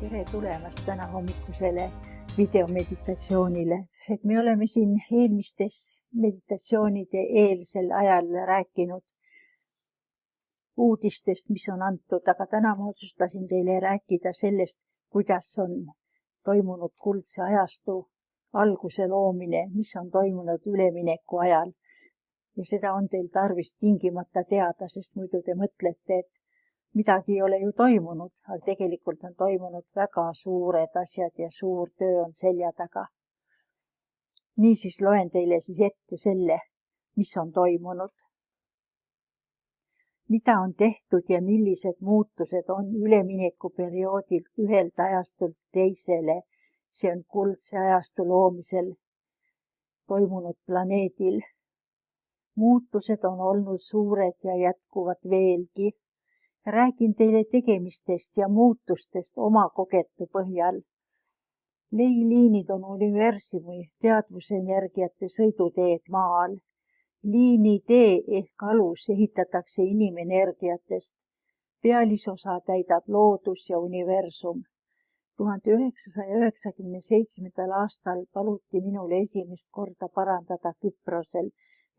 Tere tulemast täna hommikusele videomeditatsioonile. Et me oleme siin eelmistes meditatsioonide eelsel ajal rääkinud uudistest, mis on antud, aga täna ma otsustasin teile rääkida sellest, kuidas on toimunud kuldse ajastu alguse loomine, mis on toimunud ülemineku ajal. Ja seda on teil tarvis tingimata teada, sest muidu te mõtlete, et midagi ei ole ju toimunud, aga tegelikult on toimunud väga suured asjad ja suur töö on selja taga. Niisiis loen teile siis ette selle, mis on toimunud. Mida on tehtud ja millised muutused on üleminekuperioodil ühelt ajastult teisele, see on kuldse ajastu loomisel toimunud planeedil. Muutused on olnud suured ja jätkuvad veelgi. Räägin teile tegemistest ja muutustest oma kogetu põhjal. Leiliinid on universumi teadvusenergiate sõiduteed maal. Liinitee ehk alus ehitatakse inimenergiatest. Pealisosa täidab loodus ja universum. 1997. aastal paluti minul esimest korda parandada Küprosel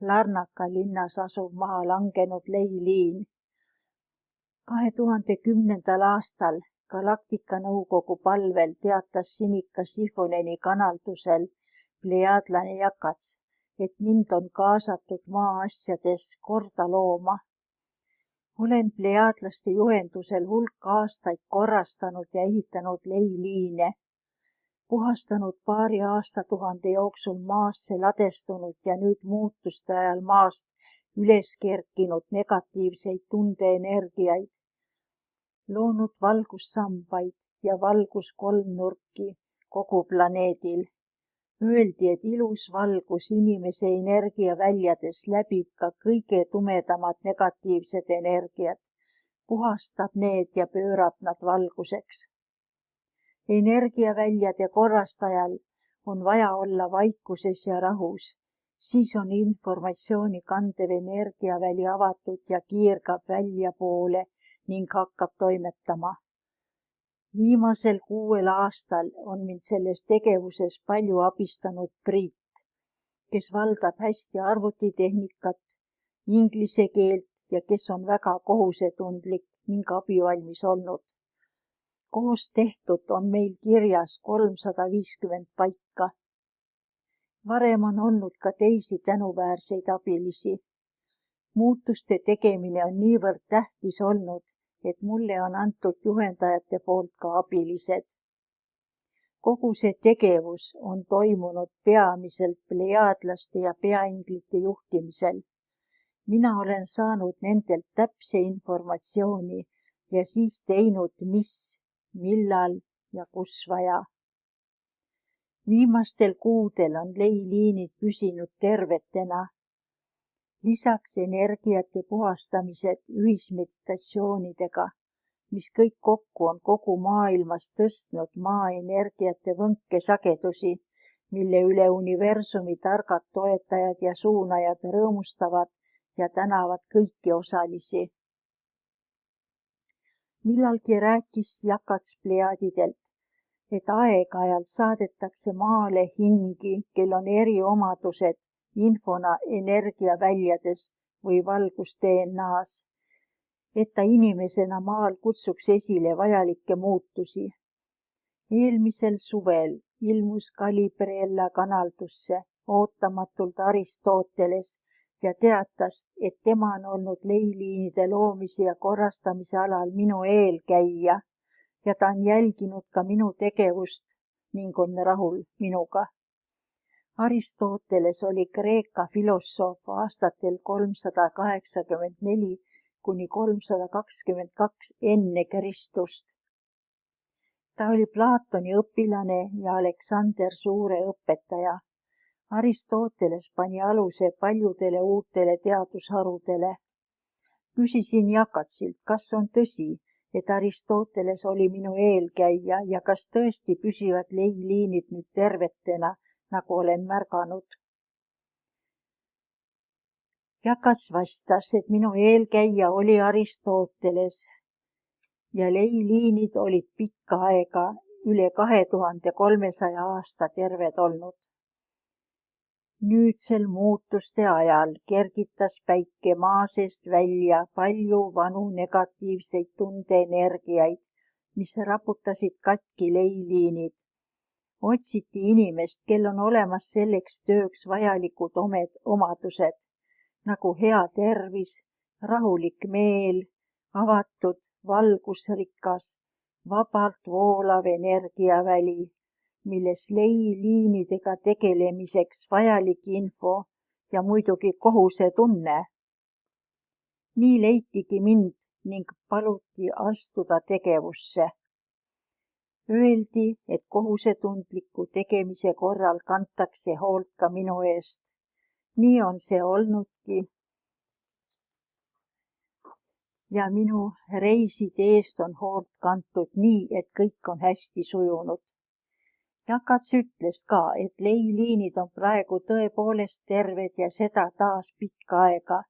Larnaka linnas asuv maha langenud leiliin. 2010. aastal Galaktika nõukogu palvel teatas Sinika Sifoneni kanaldusel plejaadlane Jakats, et mind on kaasatud maaasjades korda looma. Olen plejaadlaste juhendusel hulk aastaid korrastanud ja ehitanud leiliine, puhastanud paari aastatuhande jooksul maasse ladestunud ja nüüd muutuste ajal maast üles kerkinud negatiivseid tundeenergiaid, loonud valgussambaid ja valguskolmnurki kogu planeedil. Öeldi, et ilus valgus inimese energiaväljades läbib ka kõige tumedamad negatiivsed energiad, puhastab need ja pöörab nad valguseks. Energiaväljade korrastajal on vaja olla vaikuses ja rahus, siis on informatsiooni kandev energiaväli avatud ja kiirgab väljapoole ning hakkab toimetama. Viimasel 6 aastal on mind selles tegevuses palju abistanud Priit, kes valdab hästi arvutitehnikat, inglise keelt ja kes on väga kohusetundlik ning abivalmis olnud. Koos tehtud on meil kirjas 350 paika. Varem on olnud ka teisi tänuväärseid abilisi. Muutuste tegemine on niivõrd tähtis olnud, et mulle on antud juhendajate poolt ka abilised. Kogu see tegevus on toimunud peamiselt plejaadlaste ja peainglite juhtimisel. Mina olen saanud nendelt täpse informatsiooni ja siis teinud, mis, millal ja kus vaja. Viimastel kuudel on leiliinid püsinud tervetena. Lisaks energiate puhastamised ühismeditatsioonidega, mis kõik kokku on kogu maailmas tõstnud maaenergiate võnke sagedusi, mille üle universumi targad toetajad ja suunajad rõõmustavad ja tänavad kõiki osalisi. Millalgi rääkis Jakats plejaadidelt, et aeg-ajalt saadetakse maale hingi, kel on eriomadused infona energiaväljades või valgus-DNA-s, et ta inimesena maal kutsuks esile vajalikke muutusi. Eelmisel suvel ilmus Kalibrella kanaldusse ootamatult Aristoteles ja teatas, et tema on olnud leiliinide loomise ja korrastamise alal minu eelkäija ja ta on jälginud ka minu tegevust ning on rahul minuga. Aristoteles oli Kreeka filosoof aastatel 384 kuni 322 enne Kristust. Ta oli Platoni õpilane ja Aleksander Suure õpetaja. Aristoteles pani aluse paljudele uutele teadusharudele. Küsisin Jakatsilt, kas on tõsi, et Aristoteles oli minu eelkäija ja kas tõesti püsivad leiliinid nüüd tervetena, nagu olen märganud. Jakats vastas, et minu eelkäija oli Aristoteles ja leiliinid olid pikka aega üle 2300 aasta terved olnud. Nüüdsel muutuste ajal kergitas päike maa seest välja palju vanu negatiivseid tundeenergiaid, mis raputasid katki leiliinid. Otsiti inimest, kel on olemas selleks tööks vajalikud omadused, nagu hea tervis, rahulik meel, avatud, valgusrikas, vabalt voolav energiaväli, milles leiliinidega tegelemiseks vajalik info ja muidugi kohusetunne. Nii leitigi mind ning paluti astuda tegevusse. Öeldi, et kohusetundliku tegemise korral kantakse hoolt ka minu eest. Nii on see olnudki. Ja minu reiside eest on hoolt kantud nii, et kõik on hästi sujunud. Jakats ütles ka, et leiliinid on praegu tõepoolest terved ja seda taas pikka aega.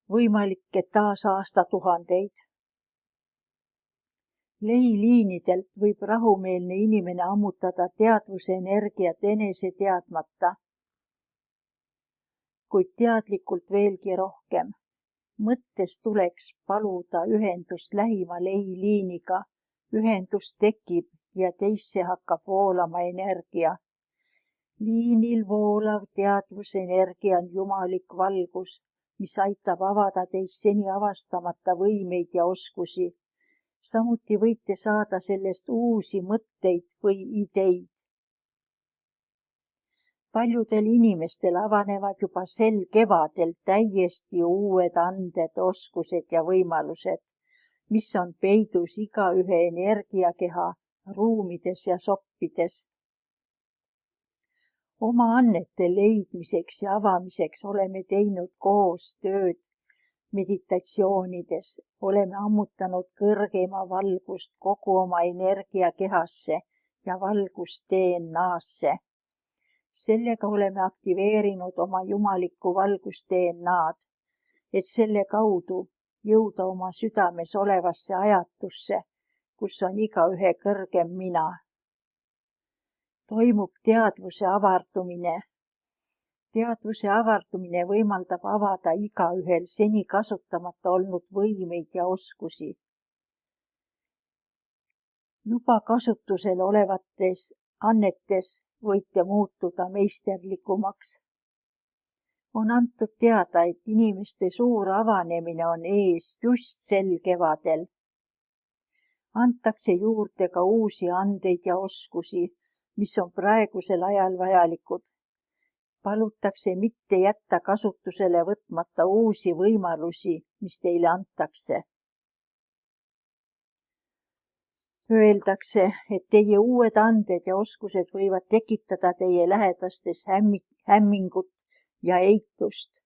Võimalik, et taas aastatuhandeid. Leiliinidelt võib rahumeelne inimene ammutada teadvuse energiat enese teadmata, kuid teadlikult veelgi rohkem. Mõttes tuleks paluda ühendust lähima leiliiniga. Ühendus tekib ja teisse hakkab voolama energia. Liinil voolav teadvusenergia on jumalik valgus, mis aitab avada teist seni avastamata võimeid ja oskusi. Samuti võite saada sellest uusi mõtteid või ideid. Paljudel inimestel avanevad juba sel kevadel täiesti uued anded, oskused ja võimalused, mis on peidus igaühe energiakeha ruumides ja soppides. Oma annete leidmiseks ja avamiseks oleme teinud koos tööd meditatsioonides, oleme ammutanud kõrgeima valgust kogu oma energiakehasse ja valgust DNA-sse. Sellega oleme aktiveerinud oma jumalikku valgust DNA-d, et selle kaudu jõuda oma südames olevasse ajatusse, kus on igaühe kõrgem mina. Toimub teadvuse avardumine. Teadvuse avardumine võimaldab avada igaühel seni kasutamata olnud võimeid ja oskusi. Juba kasutusel olevates annetes võite muutuda meisterlikumaks. On antud teada, et inimeste suur avanemine on ees just sel kevadel. Antakse juurde ka uusi andeid ja oskusi, mis on praegusel ajal vajalikud. Palutakse mitte jätta kasutusele võtmata uusi võimalusi, mis teile antakse. Öeldakse, et teie uued anded ja oskused võivad tekitada teie lähedastes hämmingut ja eitust,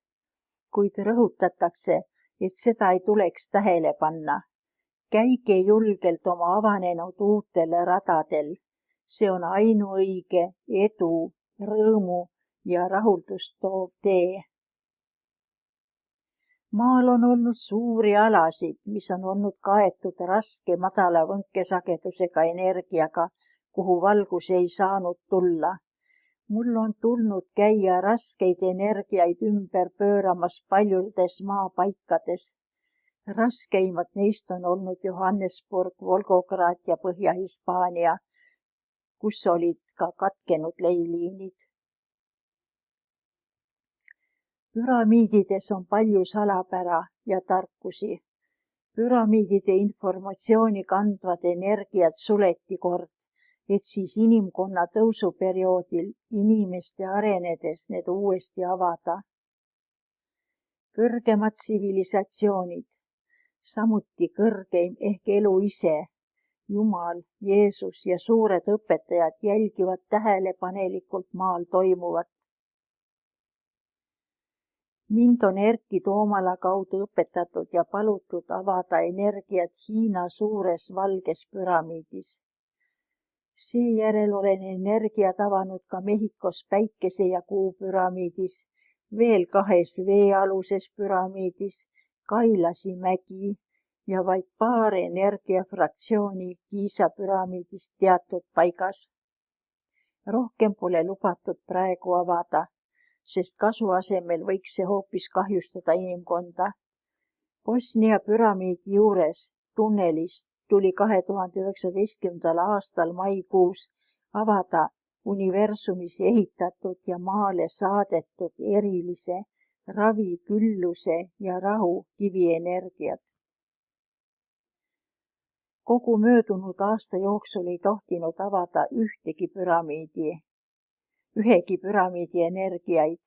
kuid rõhutatakse, et seda ei tuleks tähele panna. Käige julgelt oma avanenud uutele radadel. See on ainuõige, edu, rõõmu ja rahuldust toov tee. Maal on olnud suuri alasid, mis on olnud kaetud raske madala võnkesagedusega energiaga, kuhu valgus ei saanud tulla. Mul on tulnud käia raskeid energiaid ümber pööramas paljudes maapaikades. Raskeimad neist on olnud Johannesburg, Volgograd ja Põhja-Hispaania, kus olid ka katkenud leiliinid. Püramiidides on palju salapära ja tarkusi. Püramiidide informatsiooni kandvad energiat suleti kord, et siis inimkonna tõusuperioodil inimeste arenedes need uuesti avada. Kõrgemad tsivilisatsioonid, samuti kõrgeim ehk elu ise, Jumal, Jeesus ja suured õpetajad jälgivad tähelepanelikult maal toimuvat. Mind on Erki Toomala kaudu õpetatud ja palutud avada energiat Hiina suures valges püramiidis. Seejärel olen energiat avanud ka Mehhikos päikese- ja kuupüramiidis, veel 2 veealuses püramiidis, Kailasi mägi ja vaid paar energiafraktsiooni Giza püramiidist teatud paigas. Rohkem pole lubatud praegu avada, sest kasu asemel võiks see hoopis kahjustada inimkonda. Bosnia püramiidi juures tunnelist tuli 2019. aastal maikuus avada universumis ehitatud ja maale saadetud erilise ravi, külluse ja rahu kivienergiat. Kogu möödunud aasta jooksul ei tohtinud avada ühegi püramiidi energiaid.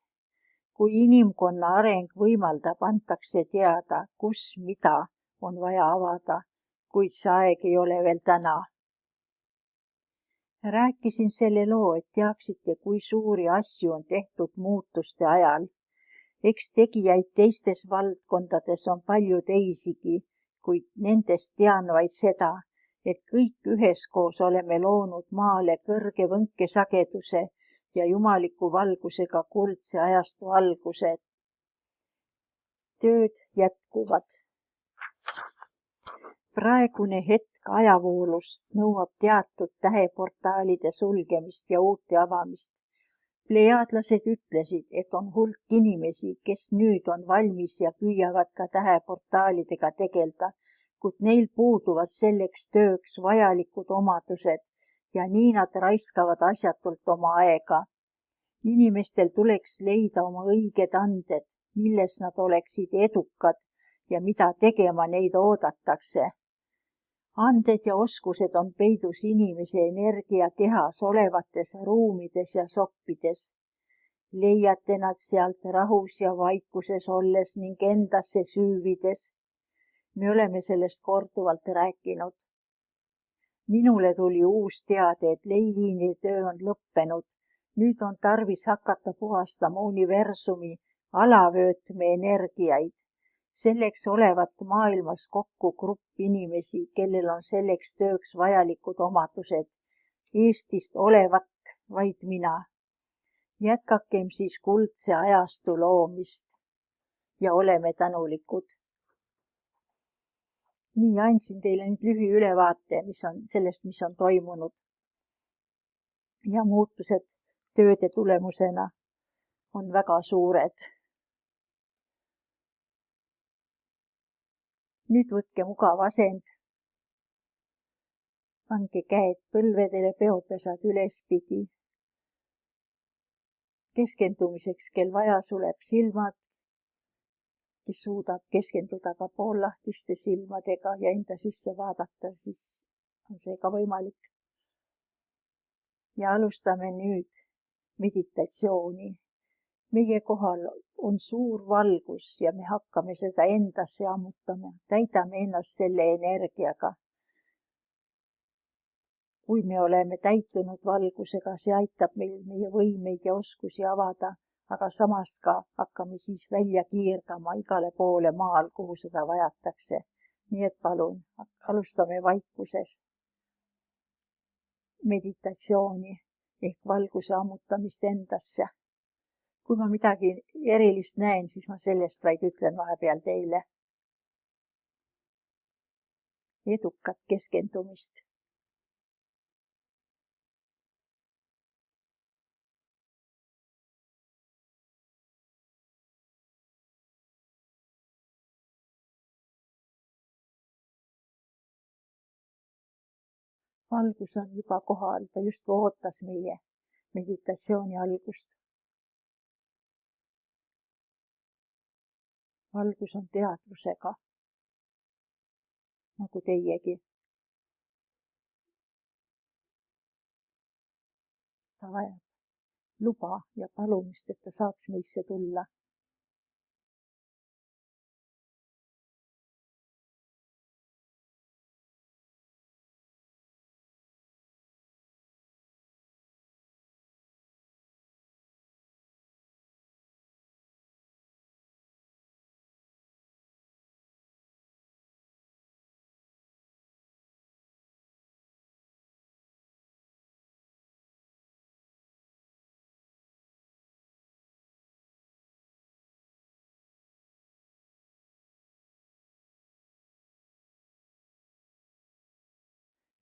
Kui inimkonna areng võimaldab, antakse teada, kus mida on vaja avada, kuid see aeg ei ole veel täna. Rääkisin selle loo, et teaksite, kui suuri asju on tehtud muutuste ajal. Eks tegijaid teistes valdkondades on palju teisigi, kuid nendest tean vaid seda, et kõik üheskoos oleme loonud maale kõrge võnkesageduse ja jumaliku valgusega kuldse ajastu algused. Tööd jätkuvad. Praegune hetk ajavoolus nõuab teatud täheportaalide sulgemist ja uute avamist. Plejaadlased ütlesid, et on hulk inimesi, kes nüüd on valmis ja püüavad ka täheportaalidega tegelda, kuid neil puuduvad selleks tööks vajalikud omadused ja nii nad raiskavad asjatult oma aega. Inimestel tuleks leida oma õiged anded, milles nad oleksid edukad ja mida tegema neid oodatakse. Anded ja oskused on peidus inimese energiakehas olevates ruumides ja soppides. Leiate nad sealt rahus ja vaikuses olles ning endasse süüvides. Me oleme sellest korduvalt rääkinud. Minule tuli uus teade, et Leiliini töö on lõppenud. Nüüd on tarvis hakata puhastama universumi alavöötme energiaid. Selleks olevat maailmas kokku grupp inimesi, kellel on selleks tööks vajalikud omadused. Eestist olevat vaid mina. Jätkakem siis kuldse ajastu loomist ja oleme tänulikud. Nii andsin teile nüüd lühiülevaate, mis on toimunud. Ja muutused tööde tulemusena on väga suured. Nüüd võtke mugav asend. Pange käed põlvedele, peopesad ülespidi. Keskendumiseks, kel vaja, suleb silmad, kes suudab keskenduda ka poollahtiste silmadega ja enda sisse vaadata, siis on see ka võimalik. Ja alustame nüüd meditatsiooni. Meie kohal on suur valgus ja me hakkame seda endasse ammutama, täidame ennast selle energiaga. Kui me oleme täitunud valgusega, see aitab meil meie võimeid ja oskusi avada, aga samas ka hakkame siis välja kiirgama igale poole maal, kuhu seda vajatakse. Nii et palun, alustame vaikuses meditatsiooni ehk valguse ammutamist endasse. Kui ma midagi erilist näen, siis ma sellest vaid ütlen vahepeal teile. Edukat keskendumist. Valgus on juba kohal, ta just ootas meie meditatsiooni algust. Valgus on teadvusega, nagu teiegi. Ta vajab luba ja palumist, et ta saaks meisse tulla.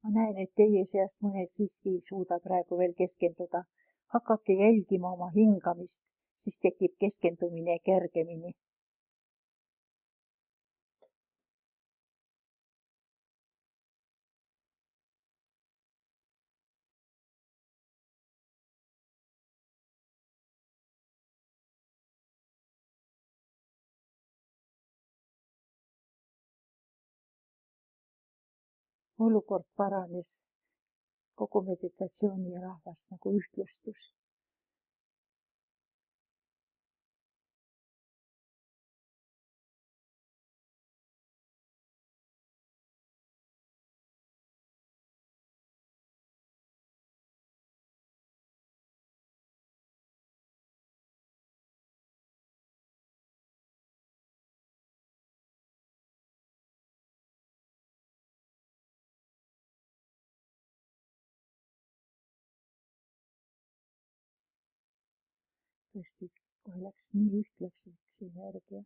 Ma näen, et teie seast mõned siiski ei suuda praegu veel keskenduda. Hakake jälgima oma hingamist, siis tekib keskendumine kergemini. Olukord paranes. Kogu meditatsiooni ja rahvas nagu ühtlustus. Tõesti, kohe läks nii ühtlaseks see energia.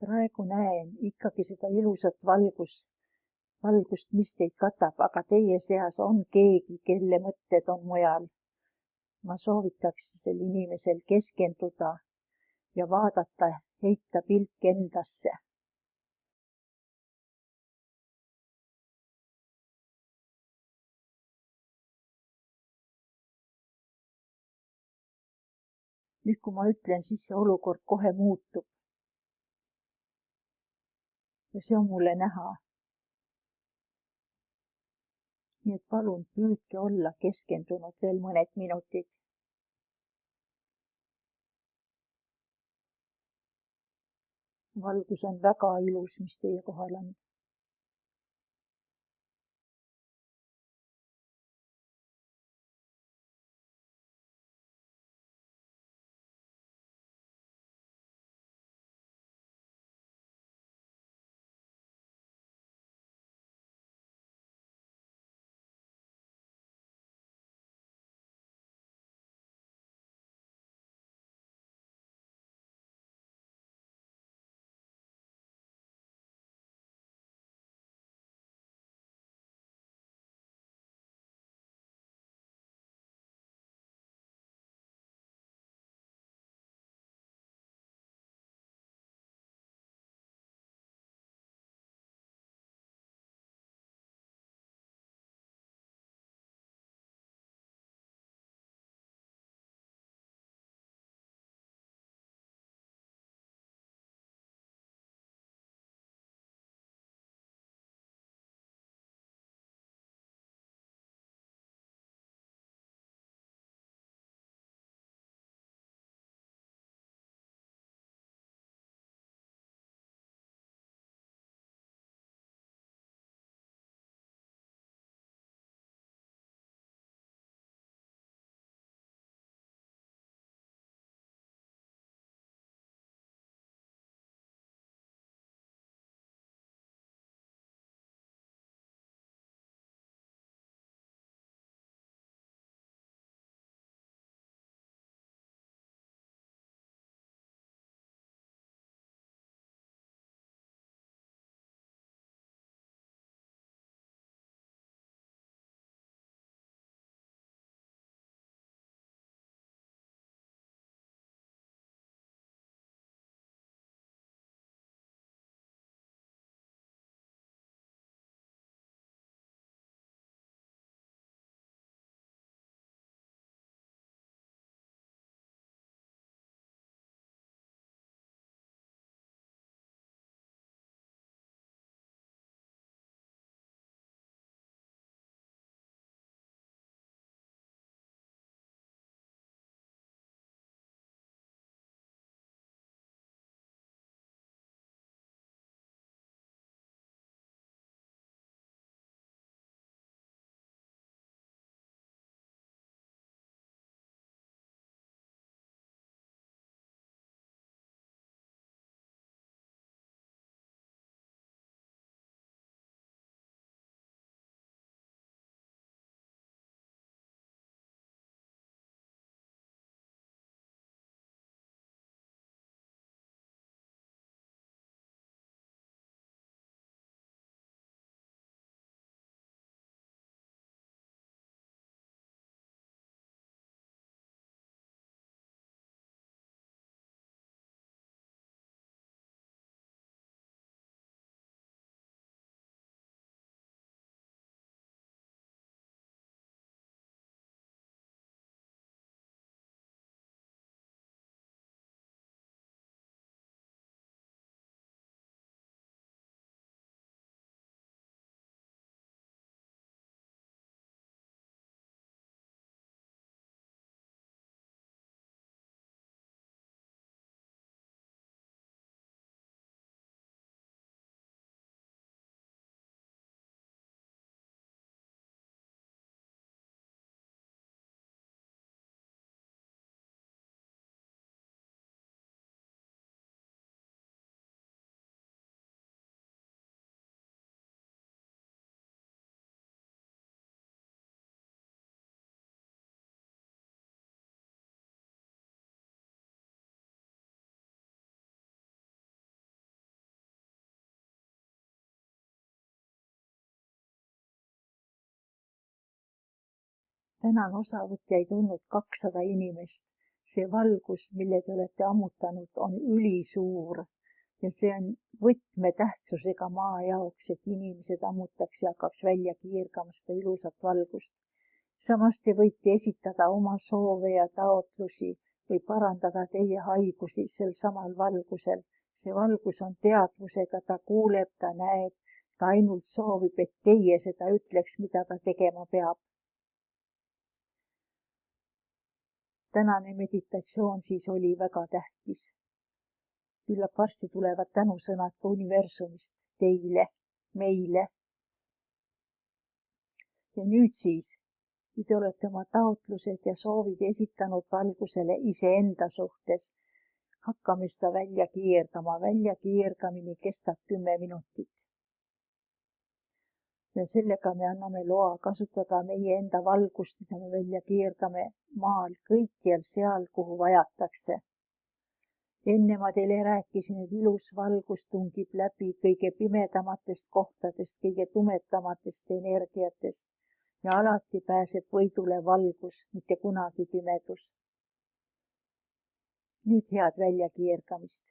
praegu näen ikkagi seda ilusat valgust, mis teid katab, aga teie seas on keegi, kelle mõtted on mujal. Ma soovitaks sel inimesel keskenduda ja vaadata, heita pilk endasse. Nüüd, kui ma ütlen, siis see olukord kohe muutub. Ja see on mulle näha. Nii et palun püüdke olla keskendunud veel mõned minutid. Valgus on väga ilus, mis teie kohal on. Täna on osavõtjaid olnud 200 inimest. See valgus, mille te olete ammutanud, on ülisuur ja see on võtmetähtsusega maa jaoks, et inimesed ammutaks ja hakkaks välja kiirgama seda ilusat valgust. Samas te võite esitada oma soove ja taotlusi või parandada teie haigusi sel samal valgusel. See valgus on teadvusega, ta kuuleb, ta näeb, ta ainult soovib, et teie seda ütleks, mida ta tegema peab. Tänane meditatsioon siis oli väga tähtis. Küllap varsti tulevad tänusõnad ka universumist teile, meile. Ja nüüd siis, kui te olete oma taotlused ja soovid esitanud valgusele iseenda suhtes, hakkame seda välja kiirgama. Väljakiirgamine kestab 10 minutit. Ja sellega me anname loa kasutada meie enda valgust, mida me välja kiirgame maal kõikjal seal, kuhu vajatakse. Enne ma teile rääkisin, et ilus valgus tungib läbi kõige pimedamatest kohtadest, kõige tumetamatest energiatest ja alati pääseb võidule valgus, mitte kunagi pimedus. Nüüd head väljakiirgamist.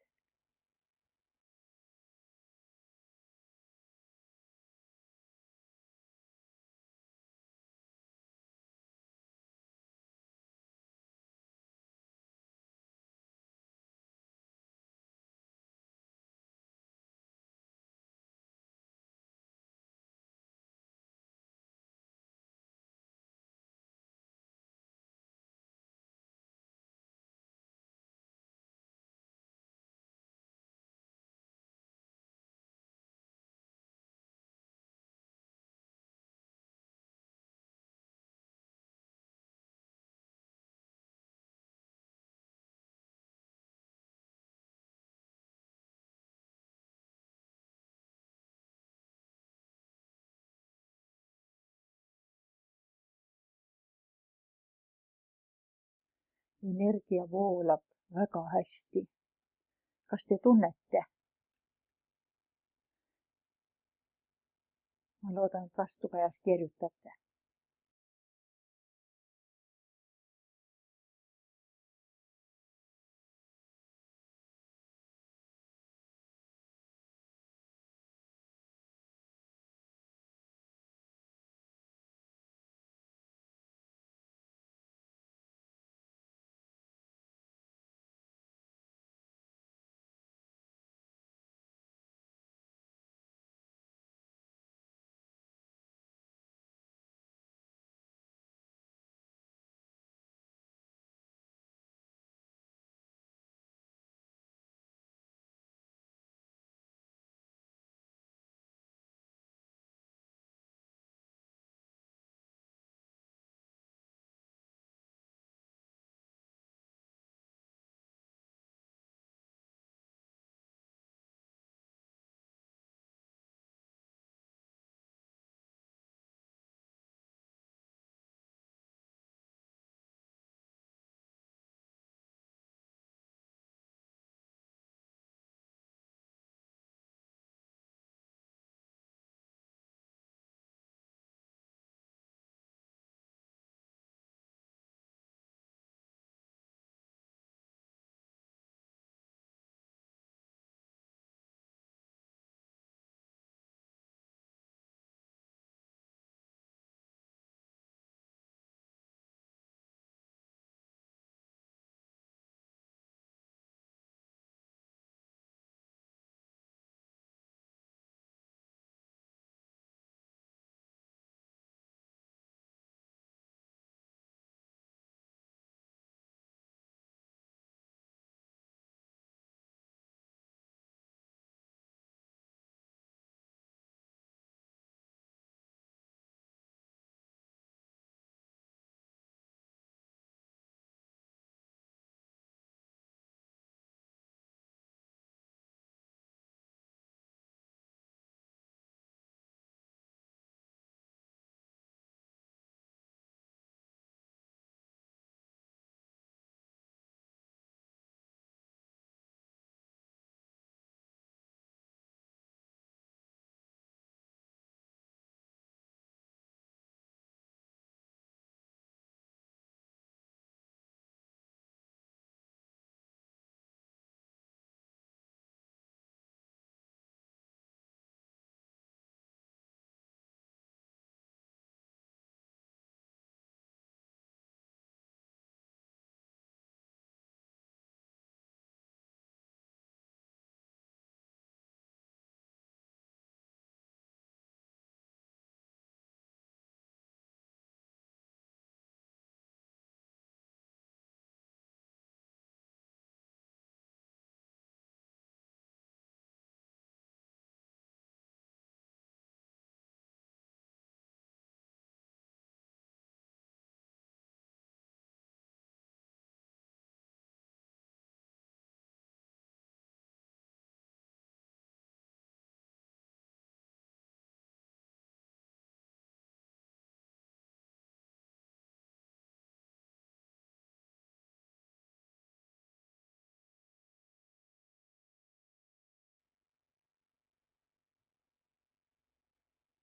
Energia voolab väga hästi. Kas te tunnete? Ma loodan, et vastukajas kirjutate.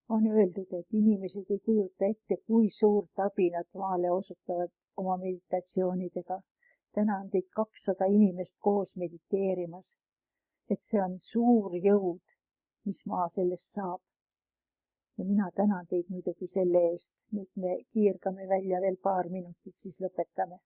On öeldud, et inimesed ei kujuta ette, kui suurt abi nad maale osutavad oma meditatsioonidega. Täna on teid 200 inimest koos mediteerimas. Et see on suur jõud, mis maa sellest saab. Ja mina tänan teid muidugi selle eest. Nüüd me kiirgame välja veel paar minutit, siis lõpetame.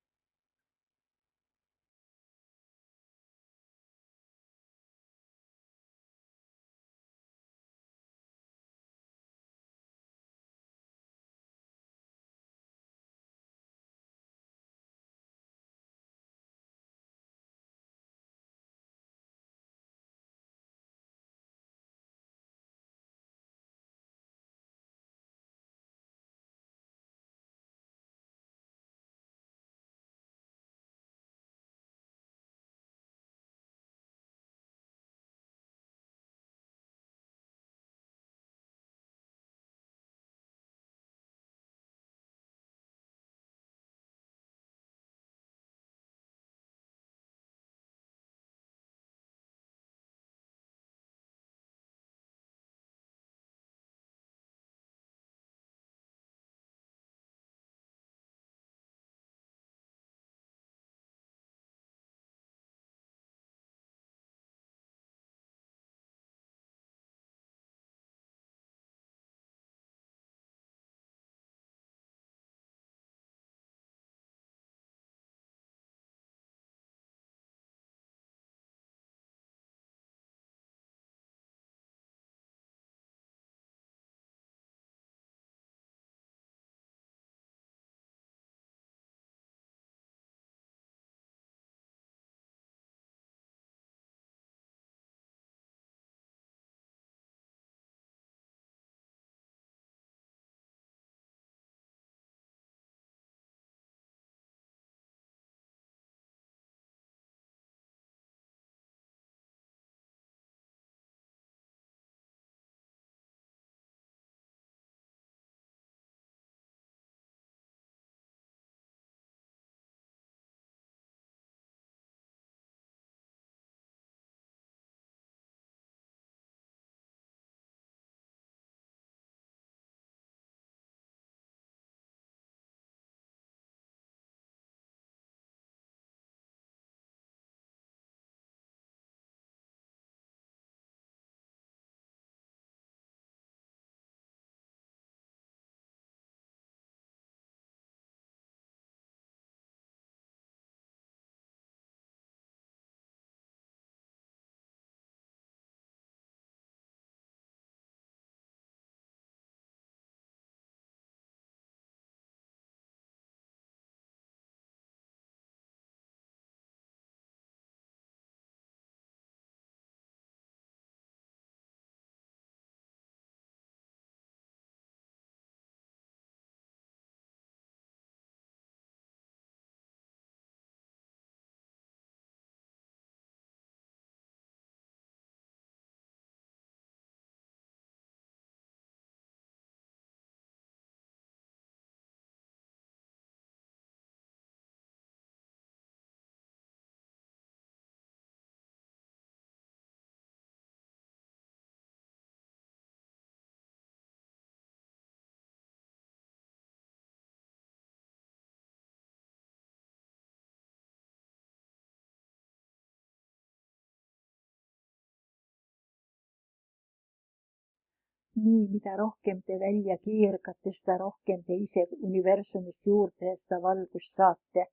Nii, mida rohkem te välja kiirgate, seda rohkem te ise universumist juurde ja seda valgust saate.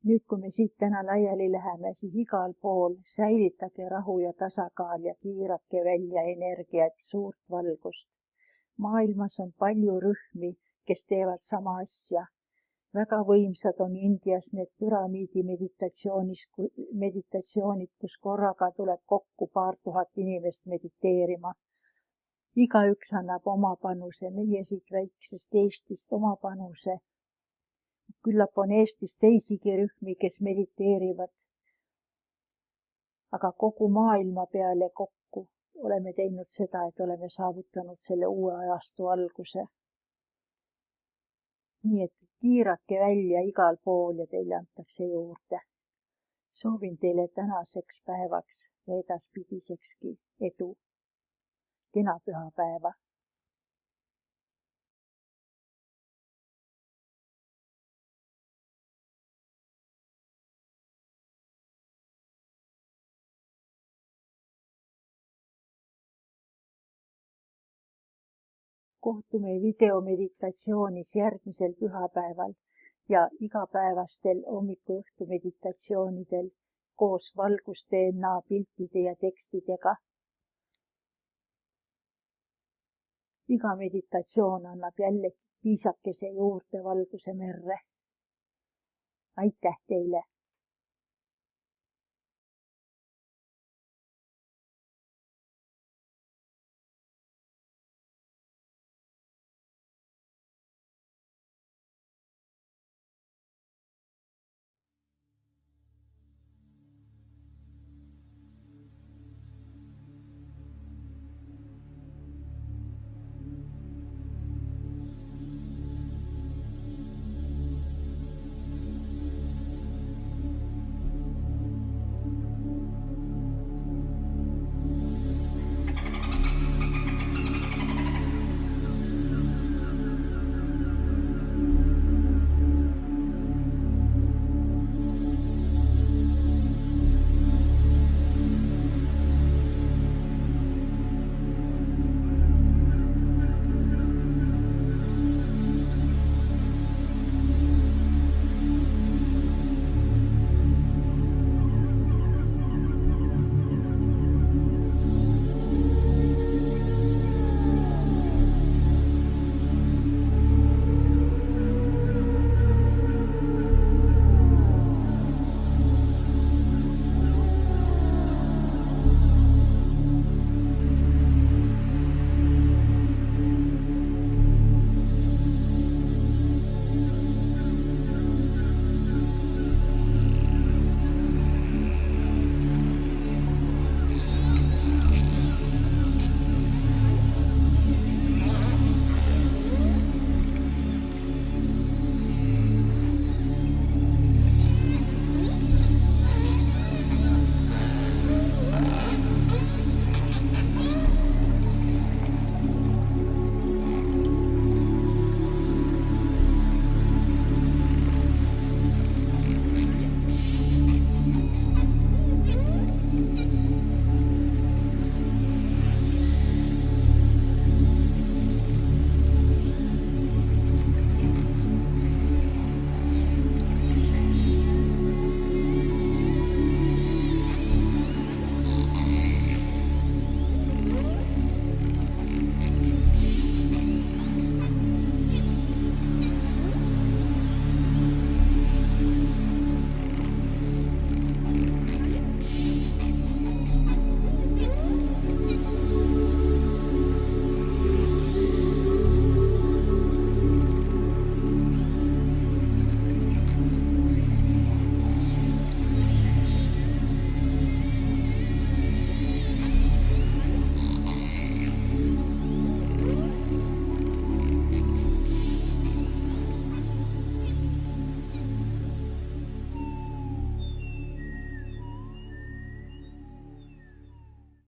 Nüüd, kui me siit täna laiali läheme, siis igal pool säilitage rahu ja tasakaal ja kiirake välja energiat, suurt valgust. Maailmas on palju rühmi, kes teevad sama asja. Väga võimsad on Indias need püramiidi meditatsioonid, kus korraga tuleb kokku paar tuhat inimest mediteerima. Igaüks annab oma panuse, meie siit väiksest Eestist oma panuse. Küllap on Eestis teisigi rühmi, kes mediteerivad. Aga kogu maailma peale kokku oleme teinud seda, et oleme saavutanud selle uue ajastu alguse. Nii et kiirake välja igal pool ja teile antakse juurde. Soovin teile tänaseks päevaks ja edaspidisekski edu. kena pühapäeva! Kohtume videomeditatsioonis järgmisel pühapäeval ja igapäevastel hommiku-õhtu meditatsioonidel koos valgusDNA piltide ja tekstidega. Iga meditatsioon annab jälle piisakese juurde valguse merre. Aitäh teile!